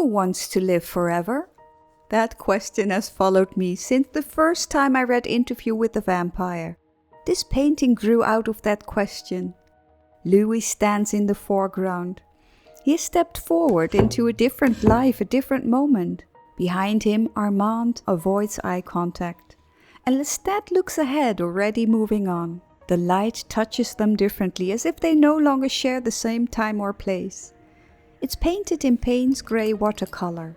Who wants to live forever? That question has followed me since the first time I read Interview with the Vampire. This painting grew out of that question. Louis stands in the foreground. He has stepped forward into a different life, a different moment. Behind him, Armand avoids eye contact, and Lestat looks ahead, already moving on. The light touches them differently, as if they no longer share the same time or place. It's painted in Payne's grey watercolor.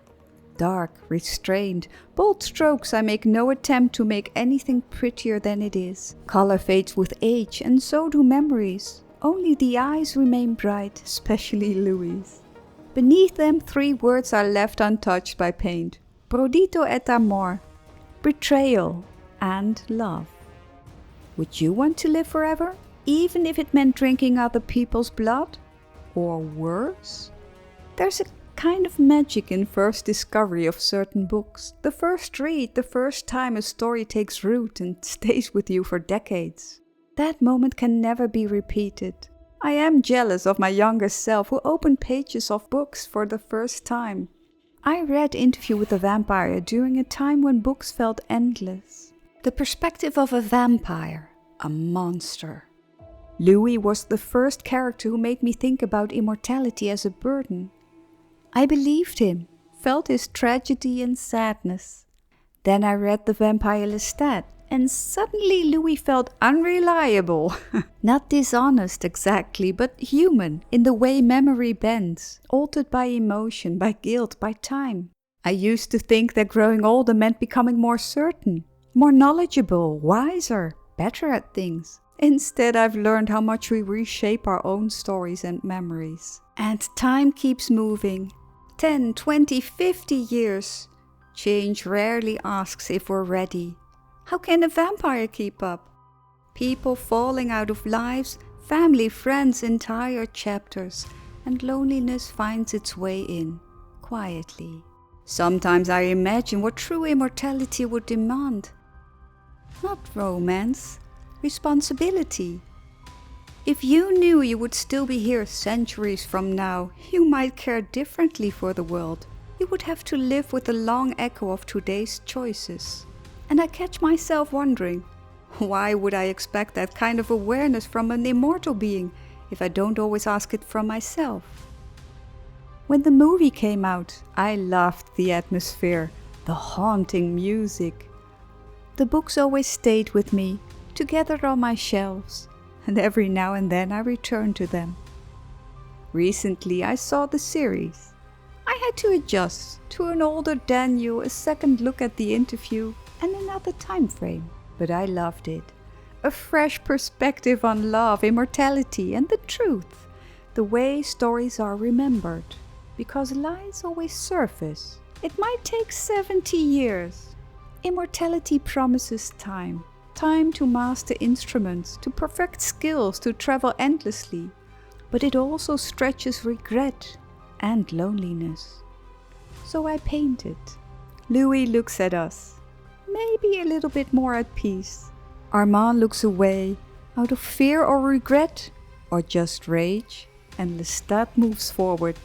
Dark, restrained, bold strokes. I make no attempt to make anything prettier than it is. Color fades with age, and so do memories. Only the eyes remain bright, especially Louis'. Beneath them, 3 words are left untouched by paint. Prodito et amor, betrayal and love. Would you want to live forever, even if it meant drinking other people's blood? Or worse? There's a kind of magic in first discovery of certain books. The first read, the first time a story takes root and stays with you for decades. That moment can never be repeated. I am jealous of my younger self who opened pages of books for the first time. I read Interview with the Vampire during a time when books felt endless. The perspective of a vampire, a monster. Louis was the first character who made me think about immortality as a burden. I believed him, felt his tragedy and sadness. Then I read The Vampire Lestat, and suddenly Louis felt unreliable. Not dishonest exactly, but human in the way memory bends, altered by emotion, by guilt, by time. I used to think that growing older meant becoming more certain, more knowledgeable, wiser, better at things. Instead, I've learned how much we reshape our own stories and memories. And time keeps moving. 10, 20, 50 years. Change rarely asks if we're ready. How can a vampire keep up? People falling out of lives, family, friends, entire chapters, and loneliness finds its way in, quietly. Sometimes I imagine what true immortality would demand. Not romance, responsibility. If you knew you would still be here centuries from now, you might care differently for the world. You would have to live with the long echo of today's choices. And I catch myself wondering, why would I expect that kind of awareness from an immortal being if I don't always ask it from myself? When the movie came out, I loved the atmosphere, the haunting music. The books always stayed with me, together on my shelves, and every now and then I return to them. Recently I saw the series. I had to adjust to an older Daniel, a second look at the interview, and another time frame, but I loved it. A fresh perspective on love, immortality, and the truth. The way stories are remembered. Because lies always surface. It might take 70 years. Immortality promises time. Time to master instruments, to perfect skills, to travel endlessly. But it also stretches regret and loneliness. So I painted. Louis looks at us. Maybe a little bit more at peace. Armand looks away, out of fear or regret, or just rage, and Lestat moves forward.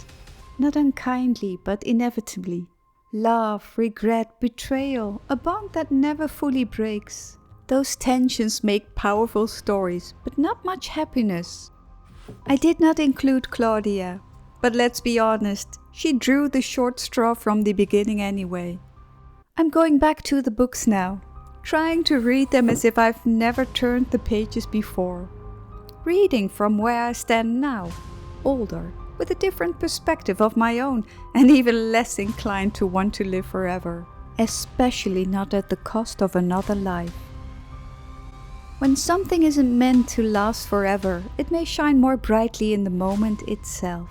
Not unkindly, but inevitably. Love, regret, betrayal, a bond that never fully breaks. Those tensions make powerful stories, but not much happiness. I did not include Claudia, but let's be honest, she drew the short straw from the beginning anyway. I'm going back to the books now, trying to read them as if I've never turned the pages before. Reading from where I stand now, older, with a different perspective of my own, and even less inclined to want to live forever, especially not at the cost of another life. When something isn't meant to last forever, it may shine more brightly in the moment itself.